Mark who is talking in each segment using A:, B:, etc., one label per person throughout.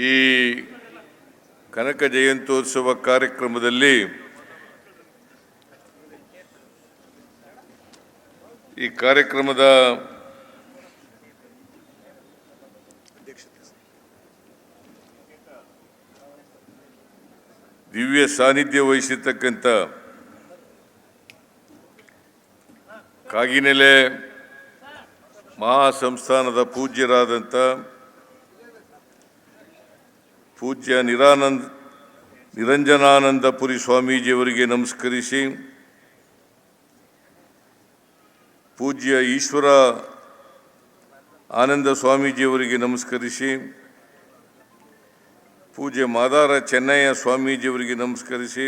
A: ಈ ಕನಕ ಜಯಂತ್ಯೋತ್ಸವ ಕಾರ್ಯಕ್ರಮದಲ್ಲಿ ಈ ಕಾರ್ಯಕ್ರಮದ ದಿವ್ಯ ಸಾನ್ನಿಧ್ಯ ವಹಿಸಿರ್ತಕ್ಕಂಥ ಕಾಗಿನೆಲೆ ಮಹಾಸಂಸ್ಥಾನದ ಪೂಜ್ಯರಾದಂಥ ಪೂಜ್ಯ ನಿರಂಜನಾನಂದಪುರಿ ಸ್ವಾಮೀಜಿಯವರಿಗೆ ನಮಸ್ಕರಿಸಿ, ಪೂಜ್ಯ ಈಶ್ವರ ಆನಂದ ಸ್ವಾಮೀಜಿಯವರಿಗೆ ನಮಸ್ಕರಿಸಿ, ಪೂಜ್ಯ ಮಾದಾರ ಚೆನ್ನಯ್ಯ ಸ್ವಾಮೀಜಿಯವರಿಗೆ ನಮಸ್ಕರಿಸಿ,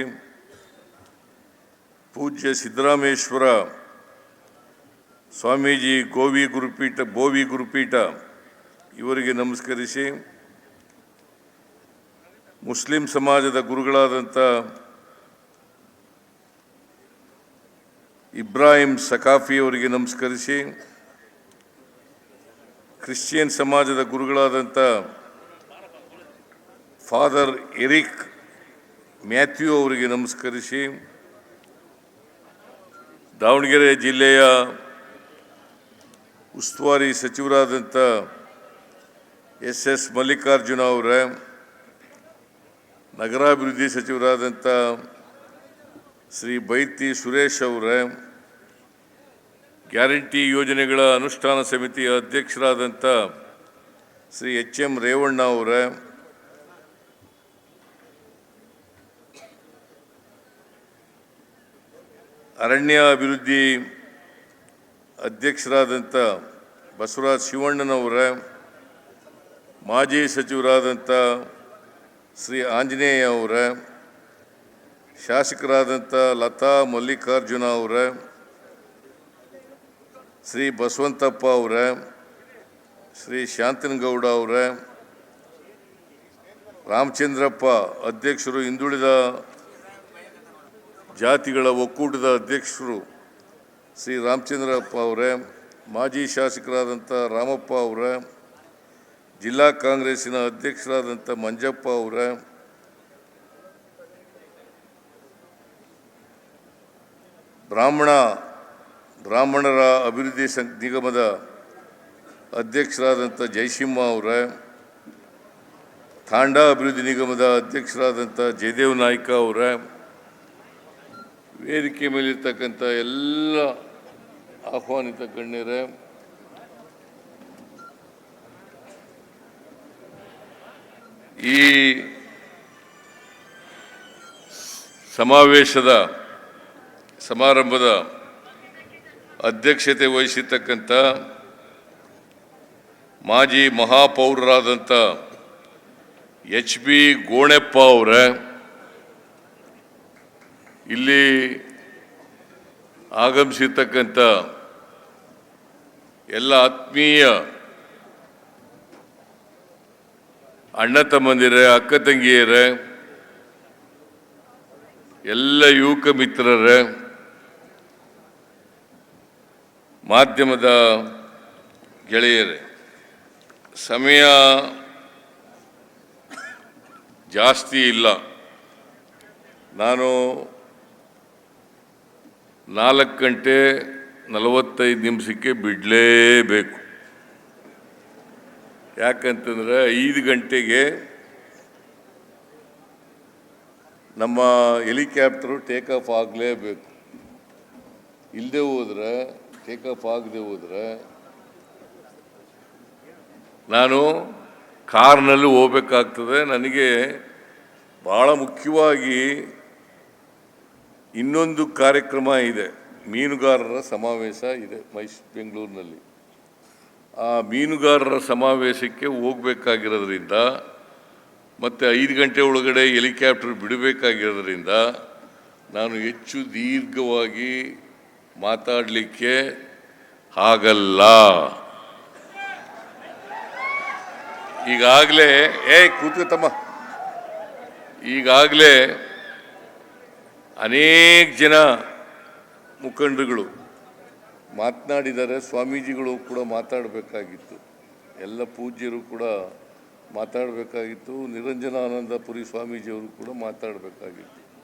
A: ಪೂಜ್ಯ ಸಿದ್ದರಾಮೇಶ್ವರ ಸ್ವಾಮೀಜಿ ಬೋವಿ ಗುರುಪೀಠ ಇವರಿಗೆ ನಮಸ್ಕರಿಸಿ, ಮುಸ್ಲಿಂ ಸಮಾಜದ ಗುರುಗಳಾದಂಥ ಇಬ್ರಾಹಿಂ ಸಕಾಫಿ ಅವರಿಗೆ ನಮಸ್ಕರಿಸಿ, ಕ್ರಿಶ್ಚಿಯನ್ ಸಮಾಜದ ಗುರುಗಳಾದಂಥ ಫಾದರ್ ಎರಿಕ್ ಮ್ಯಾಥ್ಯೂ ಅವರಿಗೆ ನಮಸ್ಕರಿಸಿ, ದಾವಣಗೆರೆ ಜಿಲ್ಲೆಯ ಉಸ್ತುವಾರಿ ಸಚಿವರಾದಂಥ ಎಸ್ ಮಲ್ಲಿಕಾರ್ಜುನ ಅವರ, ನಗರಾಭಿವೃದ್ಧಿ ಸಚಿವರಾದಂಥ ಶ್ರೀ ಬೈತಿ ಸುರೇಶ್ ಅವರ, ಗ್ಯಾರಂಟಿ ಯೋಜನೆಗಳ ಅನುಷ್ಠಾನ ಸಮಿತಿಯ ಅಧ್ಯಕ್ಷರಾದಂಥ ಶ್ರೀ ಎಂ ರೇವಣ್ಣ ಅವರ, ಅರಣ್ಯ ಅಭಿವೃದ್ಧಿ ಅಧ್ಯಕ್ಷರಾದಂಥ ಬಸವರಾಜ್ ಶಿವಣ್ಣನವರ, ಮಾಜಿ ಸಚಿವರಾದಂಥ ಶ್ರೀ ಆಂಜನೇಯ ಅವರ, ಶಾಸಕರಾದಂಥ ಲತಾ ಮಲ್ಲಿಕಾರ್ಜುನ ಅವರ, ಶ್ರೀ ಬಸವಂತಪ್ಪ ಅವರ, ಶ್ರೀ ಶಾಂತನಗೌಡ ಅವರ, ರಾಮಚಂದ್ರಪ್ಪ ಅಧ್ಯಕ್ಷರು, ಹಿಂದುಳಿದ ಜಾತಿಗಳ ಒಕ್ಕೂಟದ ಅಧ್ಯಕ್ಷರು ಶ್ರೀ ರಾಮಚಂದ್ರಪ್ಪ ಅವರೇ, ಮಾಜಿ ಶಾಸಕರಾದಂಥ ರಾಮಪ್ಪ ಅವರ, ಜಿಲ್ಲಾ ಕಾಂಗ್ರೆಸ್ಸಿನ ಅಧ್ಯಕ್ಷರಾದಂಥ ಮಂಜಪ್ಪ ಅವರ, ಬ್ರಾಹ್ಮಣರ ಅಭಿವೃದ್ಧಿ ನಿಗಮದ ಅಧ್ಯಕ್ಷರಾದಂಥ ಜಯಸಿಂಹ ಅವರ, ತಾಂಡಾ ಅಭಿವೃದ್ಧಿ ನಿಗಮದ ಅಧ್ಯಕ್ಷರಾದಂಥ ಜಯದೇವ್ ನಾಯ್ಕ ಅವರ, ವೇದಿಕೆ ಮೇಲಿರ್ತಕ್ಕಂಥ ಎಲ್ಲ ಆಹ್ವಾನಿತ ಗಣ್ಯರೇ, ಈ ಸಮಾರಂಭದ ಅಧ್ಯಕ್ಷತೆ ವಹಿಸಿರ್ತಕ್ಕಂಥ ಮಾಜಿ ಮಹಾಪೌರರಾದಂಥ HB ಗೋಣೆಪ್ಪ ಅವರ, ಇಲ್ಲಿ ಆಗಮಿಸಿರ್ತಕ್ಕಂಥ ಎಲ್ಲ ಆತ್ಮೀಯ ಅಣ್ಣ ತಮ್ಮಂದಿರೇ, ಅಕ್ಕ ತಂಗಿಯರೇ, ಎಲ್ಲ ಯುವಕ ಮಿತ್ರರೇ, ಮಾಧ್ಯಮದ ಗೆಳೆಯರೇ, ಸಮಯ ಜಾಸ್ತಿ ಇಲ್ಲ. ನಾನು 4:45 ಬಿಡಲೇಬೇಕು. ಯಾಕಂತಂದರೆ 5 ಗಂಟೆಗೆ ನಮ್ಮ ಹೆಲಿಕಾಪ್ಟರು ಟೇಕ್ ಆಫ್ ಆಗಲೇಬೇಕು. ಇಲ್ಲದೆ ಹೋದರೆ, ಟೇಕ್ ಆಫ್ ಆಗದೆ ಹೋದರೆ ನಾನು ಕಾರ್ನಲ್ಲಿ ಹೋಗ್ಬೇಕಾಗ್ತದೆ. ನನಗೆ ಭಾಳ ಮುಖ್ಯವಾಗಿ ಇನ್ನೊಂದು ಕಾರ್ಯಕ್ರಮ ಇದೆ, ಮೀನುಗಾರರ ಸಮಾವೇಶ ಇದೆ ಬೆಂಗಳೂರಿನಲ್ಲಿ. ಆ ಮೀನುಗಾರರ ಸಮಾವೇಶಕ್ಕೆ ಹೋಗಬೇಕಾಗಿರೋದ್ರಿಂದ ಮತ್ತು 5 ಗಂಟೆ ಒಳಗಡೆ ಹೆಲಿಕಾಪ್ಟರ್ ಬಿಡಬೇಕಾಗಿರೋದ್ರಿಂದ ನಾನು ಹೆಚ್ಚು ದೀರ್ಘವಾಗಿ ಮಾತಾಡಲಿಕ್ಕೆ ಆಗಲ್ಲ. ಈಗಾಗಲೇ ಕೂತ್ಕೊತಮ್ಮ, ಈಗಾಗಲೇ ಅನೇಕ ಜನ ಮುಖಂಡರುಗಳು ಮಾತನಾಡಿದ್ದಾರೆ. ಸ್ವಾಮೀಜಿಗಳು ಕೂಡ ಮಾತಾಡಬೇಕಾಗಿತ್ತು, ಎಲ್ಲ ಪೂಜ್ಯರು ಕೂಡ ಮಾತಾಡಬೇಕಾಗಿತ್ತು. ನಿರಂಜನಾನಂದ ಪುರಿ ಸ್ವಾಮೀಜಿಯವರು ಕೂಡ ಮಾತಾಡಬೇಕಾಗಿತ್ತು.